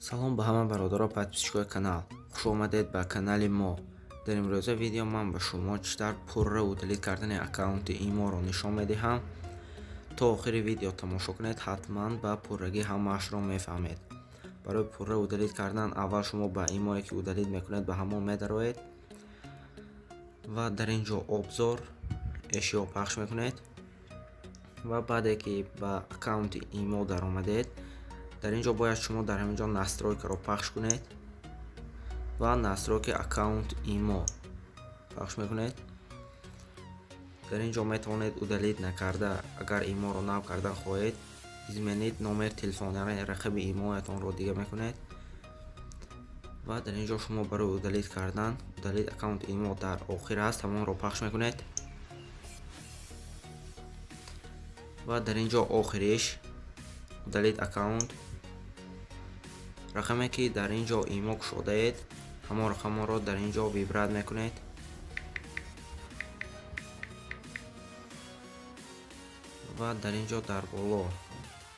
салом ба ҳама бародаро подписчикои канал. Хуш омадед ба канали мо. Дар имрӯза видео ман ба шумо чӣ тавр пурра удалит кардани аккаунти иморо нишон медиҳам. То охири видео тамошо кунед, ҳатман ба пуррагӣ ҳамаашро мефаҳмед. Барои пурра удалит кардан аввал шумо ба имое ки удалит мекунед ба ҳамон медароед ва дар ин ҷо обзор эшиё пахш мекунед ва баъде ки ба аккаунти имо даромадед, дар ин ҷо бояд шумо дар ҳамин ҷо настройкаро пахш кунед ва настройки аккаунт имо пахш мекунед. дар ин ҷо метавонед удалит накарда, агар иморо нав кардан хоҳед, изменид номер телефони рақаби имоятонро дига мекунед ва дар ин ҷо шумо барои удалит кардан, удалит аккаунти имо дар охир аст, ҳамонро пахш мекунед ва дар ин ҷо охириш удалит аккаунт, рақаме ки дар ин ҷо имо кушодаед, ҳамон рақамро дар ин ҷо вибрат мекунед ва дар ин ҷо дар боло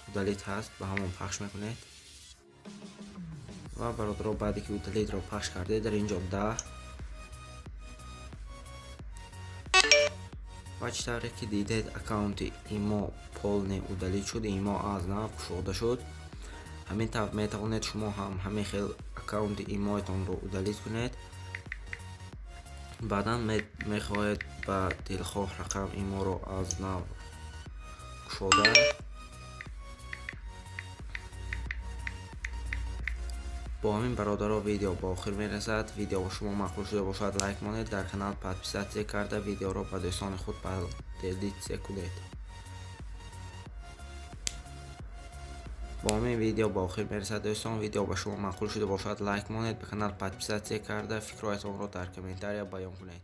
удалит ҳаст, ба ҳамон пахш мекунед ва бародаро баъде ки удалитро пахш кардед, дар ин ҷо 10 ва чӣ тавре ки дидед аккаунти имо полне удалит шуд, имо аз нав кушода шуд. ҳамин тавр метавонед шумо ҳам ҳамин хел аккаунти имоятонро удалит кунед. баъдан мехоҳед ба дилхоҳ рақам иморо аз нав кушода бо ҳамин бародаро видео ба охир мерасад. Видео ба шумо маъқул шуда бошад, лайк монед, дар канал подписатсия карда видеоро ба дӯстони худ подписатсия кунед. бо ҳамин видео ба охир мерасад дӯстон. Видео ба шумо маъқул шуда бошад, лайк монед, ба канал подписатсия карда фикроятонро дар комментария баён кунед.